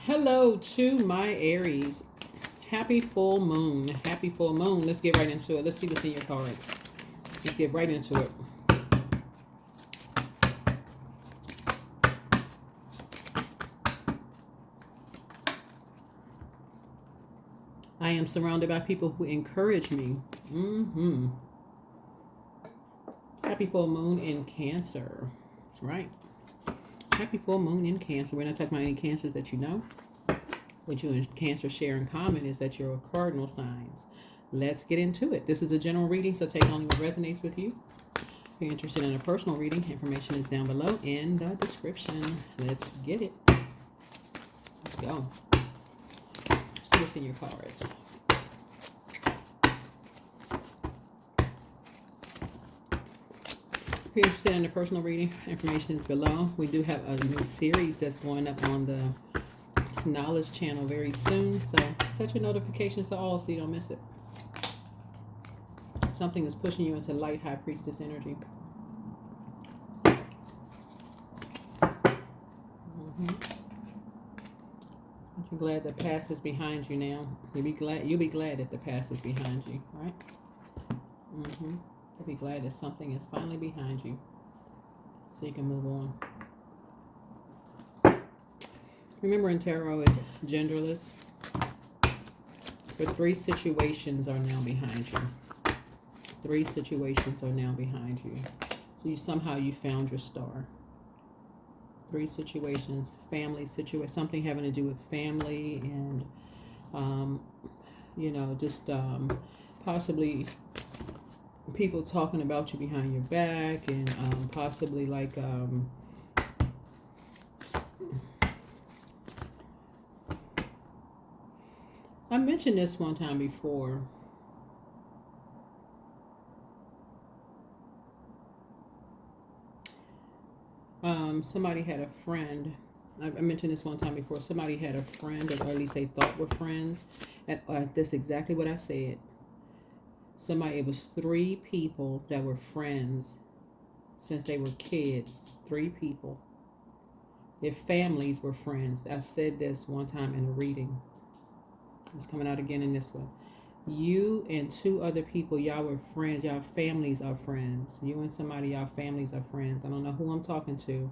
Hello to my Aries. Happy full moon. Happy full moon. Let's get right into it. Let's see what's in your cards. Let's get right into it. I am surrounded by people who encourage me. Happy full moon in Cancer. That's right. Happy full moon in Cancer. We're not talking about any Cancers that you know. What you and Cancer share in common is that you're cardinal signs. Let's get into it. This is a general reading, so take only what resonates with you. If you're interested in a personal reading, information is down below in the description. Let's get it. Let's go. See what's in your cards. If you're interested in a personal reading, information is below. We do have a new series that's going up on the Knowledge channel very soon, so set your notifications to all so you don't miss it. Something is pushing you into light high priestess energy. You're glad the past is behind you now. You'll be glad that the past is behind you, right? You'll be glad that something is finally behind you so you can move on. Remember, in tarot, it's genderless. But 3 situations are now behind you. 3 situations are now behind you. So somehow you found your star. 3 situations, family situation, something having to do with family and, possibly people talking about you behind your back and possibly like, I mentioned this one time before. Somebody had a friend. I mentioned this one time before. Somebody had a friend, or at least they thought were friends. And that's exactly what I said. It was 3 people that were friends since they were kids. 3 people. Their families were friends. I said this one time in a reading. It's coming out again in this one. You and 2 other people, y'all were friends. Y'all families are friends. You and somebody, y'all families are friends. I don't know who I'm talking to.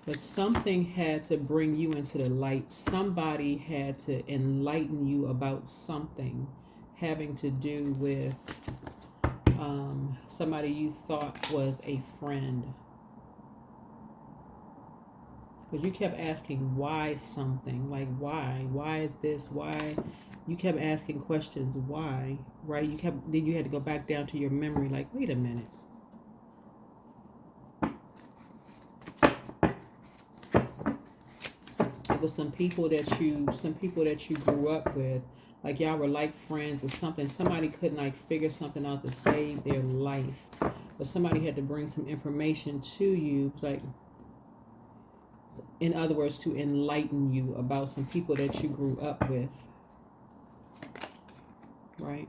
But something had to bring you into the light. Somebody had to enlighten you about something having to do with somebody you thought was a friend. Because you kept asking why something. Like why? Why is this? Why? You kept asking questions. Why? Right? Then you had to go back down to your memory. Like, wait a minute. It was some people that you grew up with. Like y'all were like friends or something. Somebody couldn't like figure something out to save their life. But somebody had to bring some information to you. Like, in other words, to enlighten you about some people that you grew up with. Right?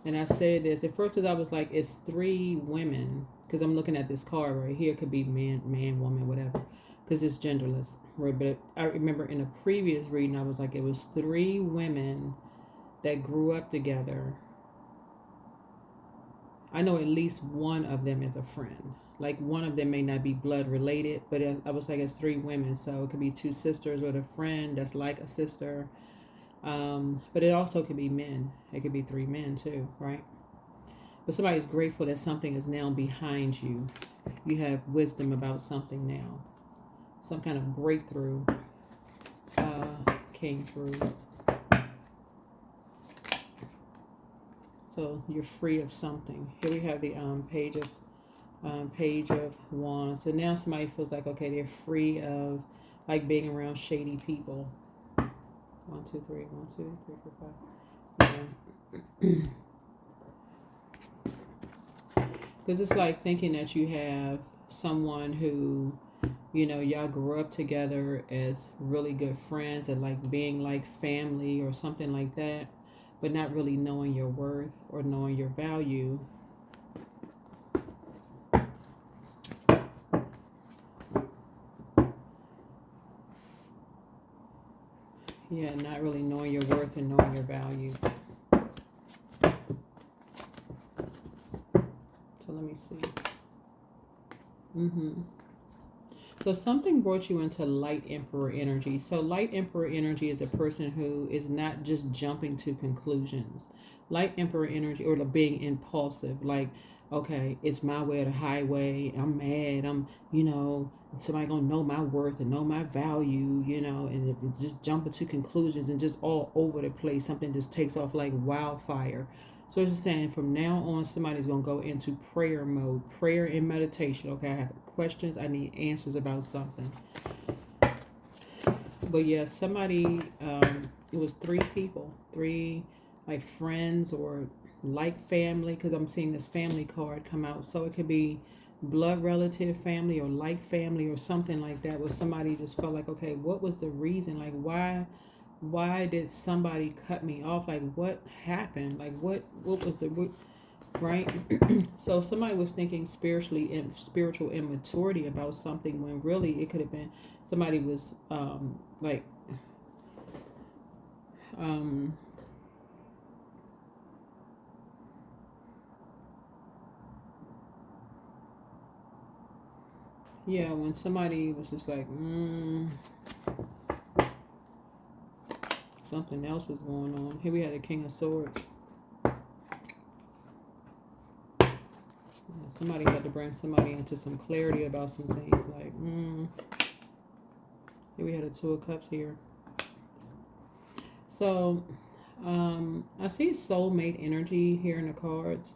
And I said this at first because I was like, it's 3 women. Because I'm looking at this card right here. It could be man, woman, whatever. Because it's genderless. Right? But I remember in a previous reading, I was like, it was 3 women that grew up together. I know at least one of them is a friend. Like one of them may not be blood related, but I was like, it's 3 women. So it could be 2 sisters with a friend that's like a sister. But it also could be men. It could be 3 men too, right? But somebody's grateful that something is now behind you. You have wisdom about something now. Some kind of breakthrough came through. So you're free of something. Here we have the page of wands. So now somebody feels like, okay, they're free of like being around shady people. 1, 2, 3, 1, 2, 3, 4, 5. Yeah. Because it's like thinking that you have someone who, y'all grew up together as really good friends and like being like family or something like that. but not really knowing your worth or knowing your value. Yeah, not really knowing your worth and knowing your value. So let me see. So something brought you into light emperor energy. So light emperor energy is a person who is not just jumping to conclusions. Light emperor energy, or the being impulsive, like, okay, it's my way or the highway. I'm mad. Somebody gonna know my worth and know my value, and if it's just jumping to conclusions and just all over the place, something just takes off like wildfire. So it's just saying from now on, somebody's going to go into prayer mode, prayer and meditation. Okay, I have questions. I need answers about something. But yeah, somebody, it was 3 people, 3 like friends or like family, because I'm seeing this family card come out. So it could be blood relative family or like family or something like that, where somebody just felt like, okay, what was the reason? Like, why did somebody cut me off? Like, what happened? Like, what was the right? So somebody was thinking spiritual immaturity about something, when really it could have been somebody was yeah, when somebody was just like something else was going on. Here we had the King of Swords. Somebody had to bring somebody into some clarity about some things. Like, here we had a 2 of Cups here. So, I see soulmate energy here in the cards.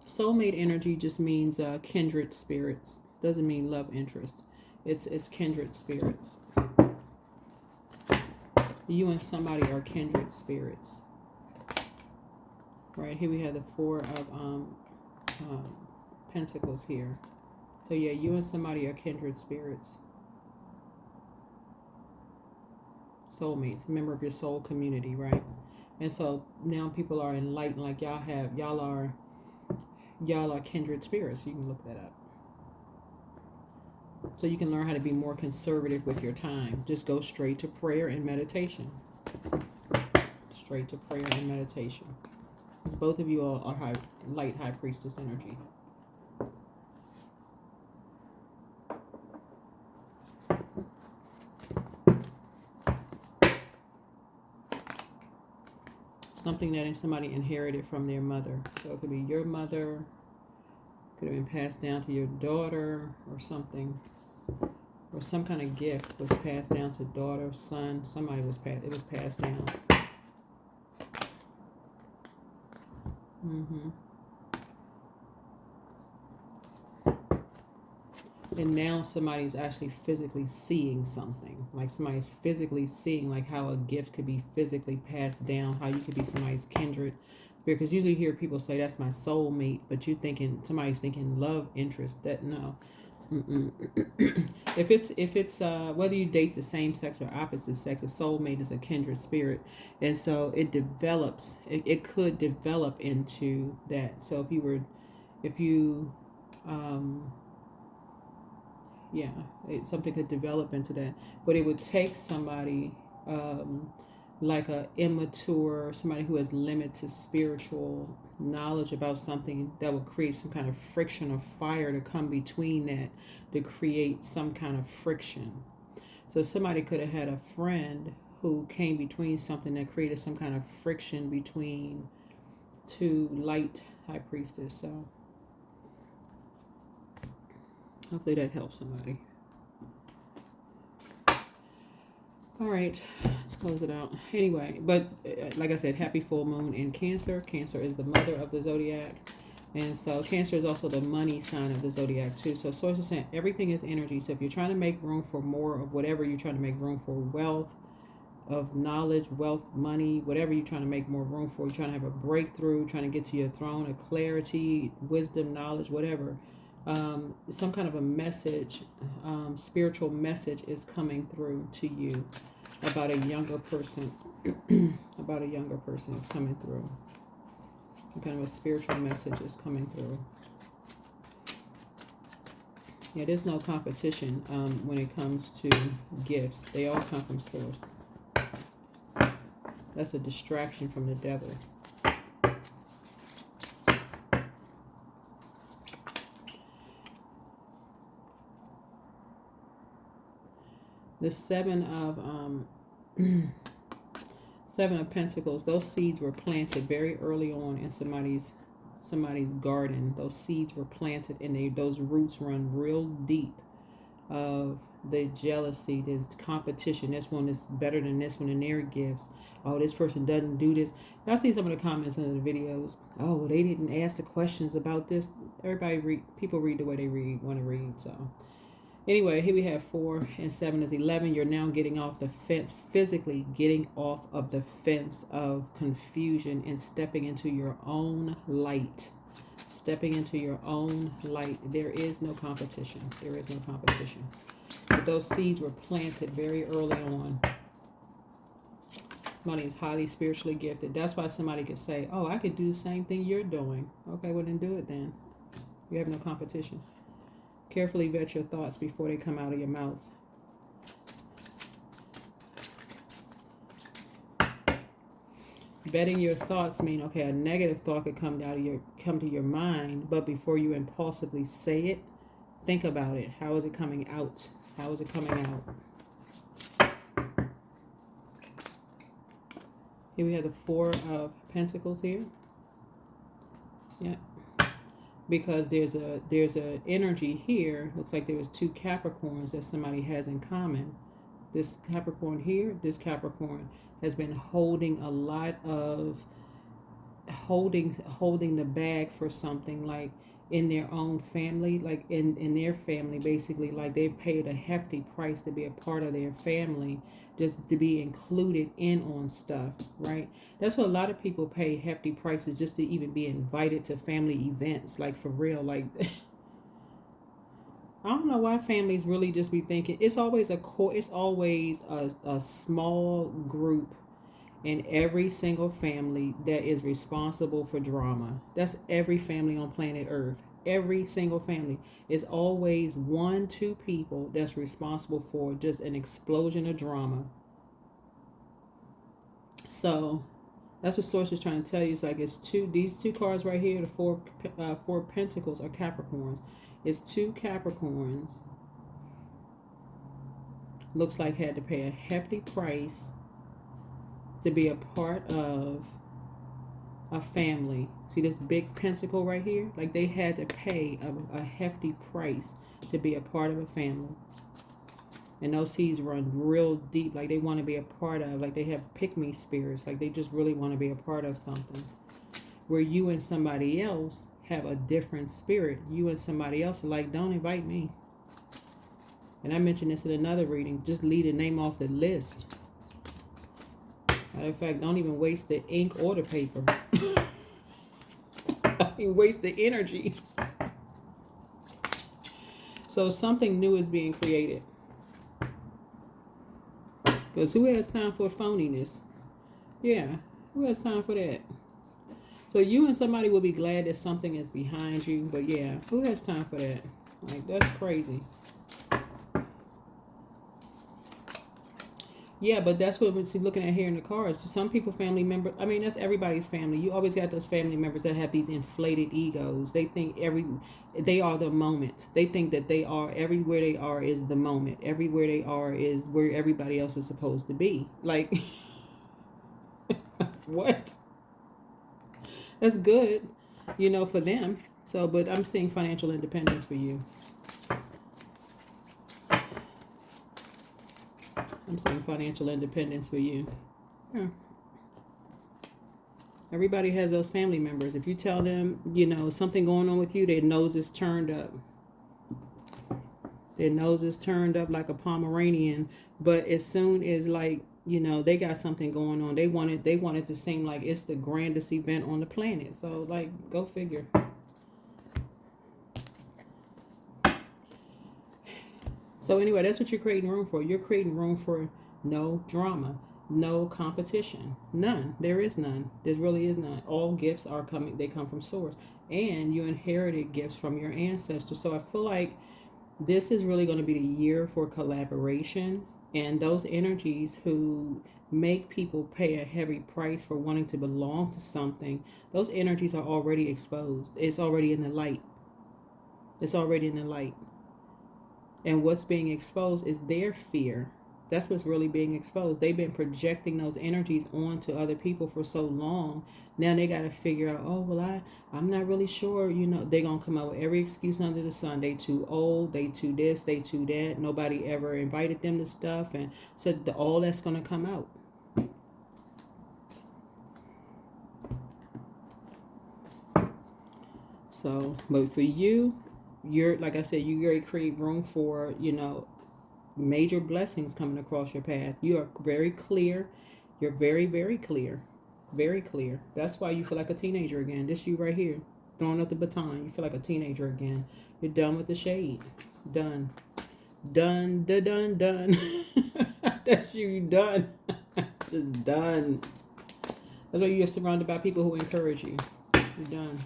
Soulmate energy just means kindred spirits. Doesn't mean love interest. It's kindred spirits. You and somebody are kindred spirits. Right, here we have the 4 of Pentacles here. So yeah, you and somebody are kindred spirits. Soulmates, a member of your soul community, right? And so now people are enlightened, like y'all are kindred spirits. You can look that up. So you can learn how to be more conservative with your time. Just go straight to prayer and meditation. Straight to prayer and meditation. Both of you are light high priestess energy. Something that somebody inherited from their mother. So it could be your mother, could have been passed down to your daughter or something. Or some kind of gift was passed down to daughter, son. It was passed down. And now somebody's actually physically seeing something. Like somebody's physically seeing like how a gift could be physically passed down, how you could be somebody's kindred. Because usually you hear people say that's my soulmate, but somebody's thinking love interest. That no. If it's whether you date the same sex or opposite sex, a soulmate is a kindred spirit, and so it develops. It could develop into that. So something could develop into that, but it would take somebody like a immature, somebody who has limited spiritual knowledge about something, that would create some kind of friction or fire to come between that, to create some kind of friction. So somebody could have had a friend who came between something that created some kind of friction between 2 light high priestess. So hopefully that helps somebody. All right, let's close it out. Anyway, but like I said, happy full moon in Cancer. Cancer is the mother of the zodiac. And so Cancer is also the money sign of the zodiac too. So source is saying everything is energy. So if you're trying to make room for more of whatever, you're trying to make room for wealth, of knowledge, wealth, money, whatever you're trying to make more room for, you're trying to have a breakthrough, trying to get to your throne of clarity, wisdom, knowledge, whatever. Some kind of a message, spiritual message is coming through to you. about a younger person. About a younger person is coming through. Some kind of a spiritual message is coming through. Yeah, there's no competition when it comes to gifts. They all come from source. That's a distraction from the devil. The Seven of Pentacles, those seeds were planted very early on in somebody's garden. Those seeds were planted and those roots run real deep of the jealousy, there's competition. This one is better than this one in their gifts. Oh, this person doesn't do this. Y'all see some of the comments in the videos. Oh, well, they didn't ask the questions about this. People read the way they want to read. So anyway, here we have 4 and 7 is 11. You're now getting off the fence, physically getting off of the fence of confusion and stepping into your own light. Stepping into your own light. There is no competition. There is no competition. But those seeds were planted very early on. Somebody is highly spiritually gifted. That's why somebody could say, oh, I could do the same thing you're doing. Okay, well then do it then. You have no competition. Carefully vet your thoughts before they come out of your mouth. Vetting your thoughts mean, okay, a negative thought could come to your mind, but before you impulsively say it, think about it. How is it coming out? How is it coming out? Here we have the 4 of Pentacles here. Yeah. Because there's a energy here. Looks like there was 2 Capricorns that somebody has in common. This Capricorn here, this Capricorn has been holding a lot of holding the bag for something, like in their own family, like in their family, basically, like they paid a hefty price to be a part of their family, just to be included in on stuff, right? That's what a lot of people pay hefty prices just to even be invited to family events, like for real. Like I don't know why families really just be thinking it's always a small group in every single family that is responsible for drama. That's every family on planet Earth. Every single family is always 1-2 people that's responsible for just an explosion of drama. So that's what source is trying to tell you. It's like these 2 cards right here, the 4 Pentacles are Capricorns. It's 2 Capricorns. Looks like had to pay a hefty price to be a part of a family. See this big pentacle right here? Like they had to pay a hefty price to be a part of a family. And those seeds run real deep. Like they want to be a part of, like they have pick-me spirits. Like they just really want to be a part of something. Where you and somebody else have a different spirit. You and somebody else are like, don't invite me. And I mentioned this in another reading. Just leave the name off the list. Matter of fact, don't even waste the ink or the paper. Don't even waste the energy. So something new is being created. Because who has time for phoniness? Yeah, who has time for that? So you and somebody will be glad that something is behind you. But yeah, who has time for that? Like, that's crazy. Yeah, but that's what we're looking at here in the cards. Some people, family members, I mean, that's everybody's family. You always got those family members that have these inflated egos. They think they are the moment. They think that they are, everywhere they are is the moment. Everywhere they are is where everybody else is supposed to be. Like, what? That's good, for them. So, but I'm seeing financial independence for you. I'm saying financial independence for you. Yeah. Everybody has those family members. If you tell them, something going on with you, their nose is turned up. Their nose is turned up like a Pomeranian. But as soon as they got something going on, they want it to seem like it's the grandest event on the planet. So go figure. So anyway, that's what you're creating room for. You're creating room for no drama, no competition, none. There is none. There really is none. All gifts are coming, they come from source. And you inherited gifts from your ancestors. So I feel like this is really going to be the year for collaboration, and those energies who make people pay a heavy price for wanting to belong to something, those energies are already exposed. It's already in the light. It's already in the light. And what's being exposed is their fear. That's what's really being exposed. They've been projecting those energies onto other people for so long. Now they got to figure out, oh, well, I'm not really sure. You know, they're going to come up with every excuse under the sun. They too old. They too this. They too that. Nobody ever invited them to stuff. And so all that's going to come out. So, but for you, you're, like I said, you already create room for, you know, major blessings coming across your path. You are very clear. You're very, very clear. Very clear. That's why you feel like a teenager again. This you right here, throwing up the baton. You feel like a teenager again. You're done with the shade. Done. Done. Done. That's you. Done. Just done. That's why you're surrounded by people who encourage you. You're done.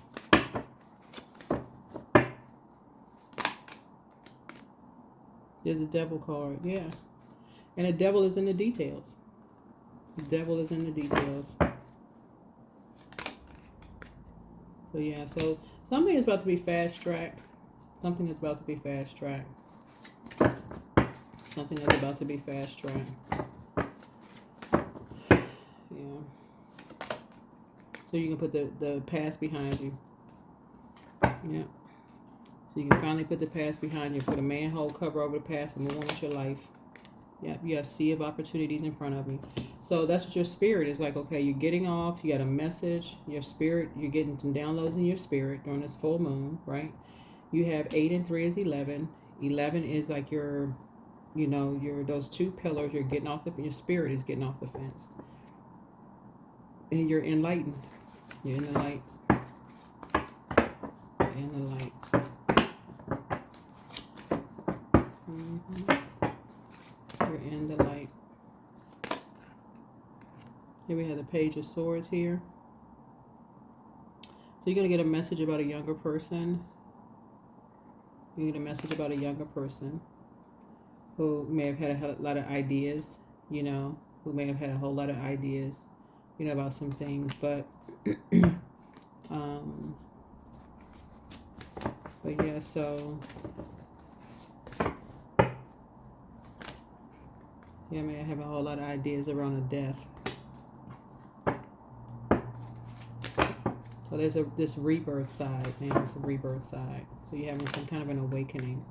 There's a devil card, yeah. And the devil is in the details. The devil is in the details. So yeah, so something is about to be fast-tracked. Something is about to be fast-tracked. Something is about to be fast-tracked. Yeah. So you can put the past behind you. Yeah. So you can finally put the past behind you, put a manhole cover over the past, and move on with your life. Yep, you got a sea of opportunities in front of you. So that's what your spirit is like. Okay, you're getting off. You got a message. Your spirit, you're getting some downloads in your spirit during this full moon, right? You have 8 and 3 is 11. 11 is like your, you know, those two pillars. You're getting off your spirit is getting off the fence, and you're enlightened. You're in the light. You're in the light. You're in the light. Here we have the Page of Swords here. So you're going to get a message about a younger person. You get a message about a younger person who may have had a lot of ideas, you know, who may have had a whole lot of ideas, you know, about some things, but yeah, so yeah, may have a whole lot of ideas around a death. So there's this rebirth side, man. It's a rebirth side. So you're having some kind of an awakening.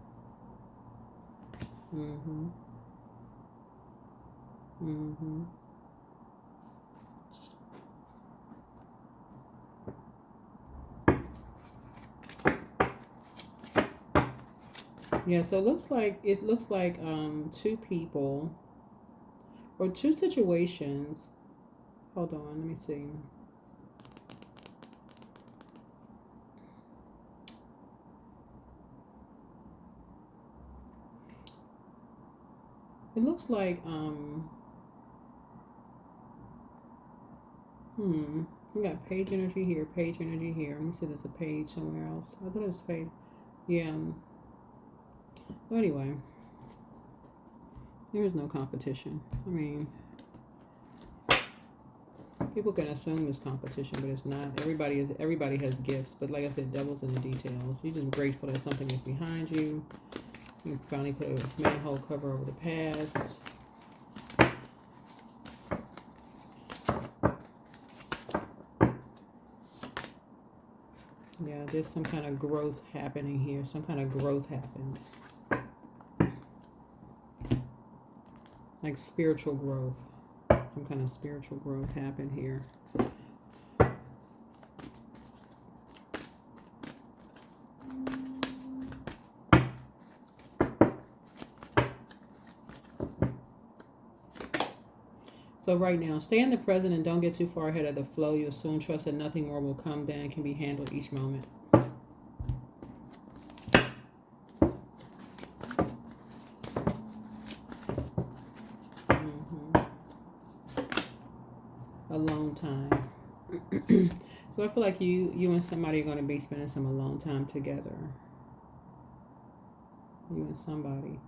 Yeah, so it looks like two people or two situations. Hold on, let me see. It looks like we got page energy here, page energy here. Let me see, there's a page somewhere else. I thought it was page. Yeah. Well, anyway, there is no competition. I mean, people can assume it's competition, but it's not. Everybody has gifts, but like I said, devil's in the details. You're just grateful that something is behind you. You finally put a manhole cover over the past. Yeah, there's some kind of growth happening here. Some kind of growth happened. Like spiritual growth. Some kind of spiritual growth happened here. So right now, stay in the present and don't get too far ahead of the flow. You'll soon trust that nothing more will come then and can be handled each moment. alone time. So I feel like you and somebody are going to be spending some alone time together. You and somebody.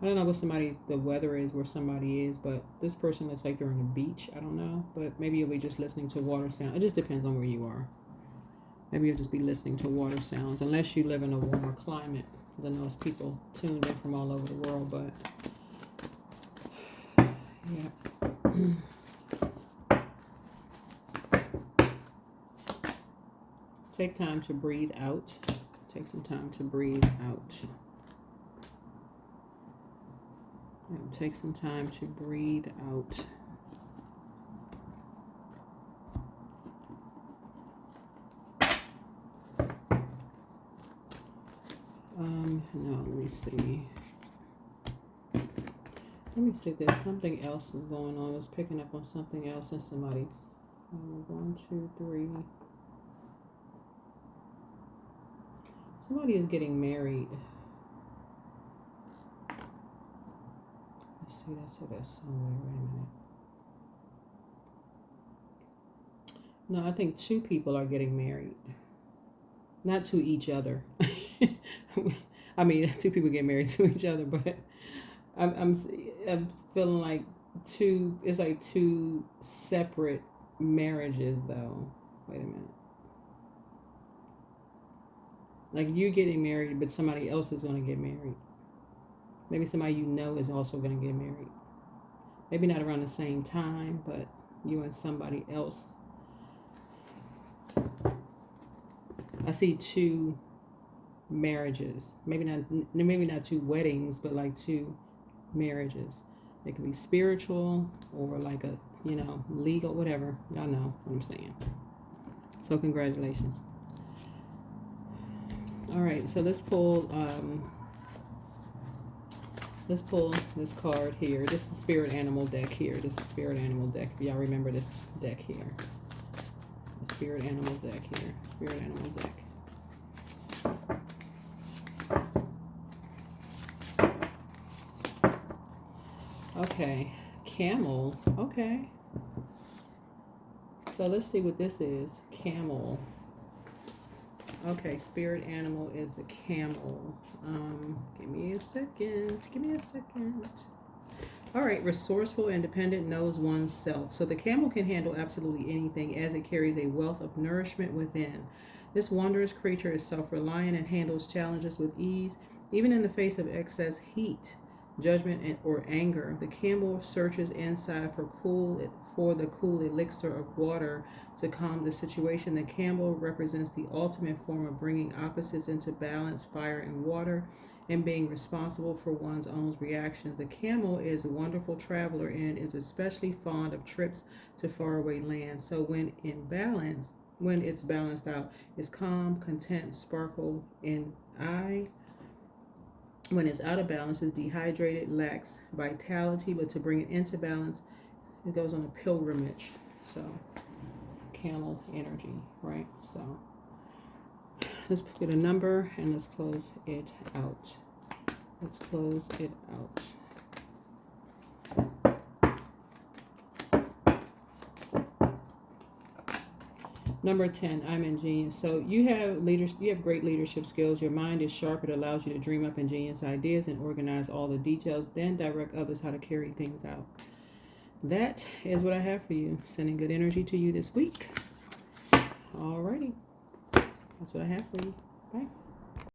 I don't know what the weather is where somebody is, but this person looks like they're on the beach. I don't know, but maybe you'll be just listening to water sound. It just depends on where you are. Maybe you'll just be listening to water sounds, unless you live in a warmer climate. I know it's people tuned in from all over the world, but yeah. Take time to breathe out. Take some time to breathe out. Take some time to breathe out. No, let me see. Let me see if there's something else is going on. I was picking up on something else in somebody's. 1, 2, 3. Somebody is getting married. Let's see, that's somewhere. Wait a minute. No, I think 2 people are getting married. Not to each other. I mean, 2 people get married to each other, but I'm feeling like 2. It's like 2 separate marriages, though. Wait a minute. Like you're getting married, but somebody else is going to get married. Maybe somebody you know is also going to get married. Maybe not around the same time, but you and somebody else. I see 2 marriages. Maybe not 2 weddings, but like 2 marriages. They could be spiritual or like a, legal, whatever. Y'all know what I'm saying. So congratulations. All right, so let's pull this card here. This is Spirit Animal deck here. This is Spirit Animal deck. If y'all remember this deck here. The Spirit Animal deck here. Spirit Animal deck. Okay, Camel. Okay. So let's see what this is. Camel. Okay, Spirit Animal is the camel. Give me a second. All right, resourceful, independent, knows oneself. So the camel can handle absolutely anything as it carries a wealth of nourishment within. This wondrous creature is self-reliant and handles challenges with ease, even in the face of excess heat, judgment, or anger. The camel searches inside for the cool elixir of water to calm the situation. The camel represents the ultimate form of bringing opposites into balance, fire and water, and being responsible for one's own reactions. The camel is a wonderful traveler and is especially fond of trips to faraway lands. So when it's balanced out, it's calm, content, sparkle in eye. When it's out of balance, it's dehydrated, lacks vitality, but to bring it into balance, it goes on a pilgrimage. So, camel energy, right? So, let's get a number and let's close it out. Let's close it out. Number 10, I'm ingenious. So you have great leadership skills. Your mind is sharp. It allows you to dream up ingenious ideas and organize all the details, then direct others how to carry things out. That is what I have for you. Sending good energy to you this week. Alrighty. That's what I have for you. Bye.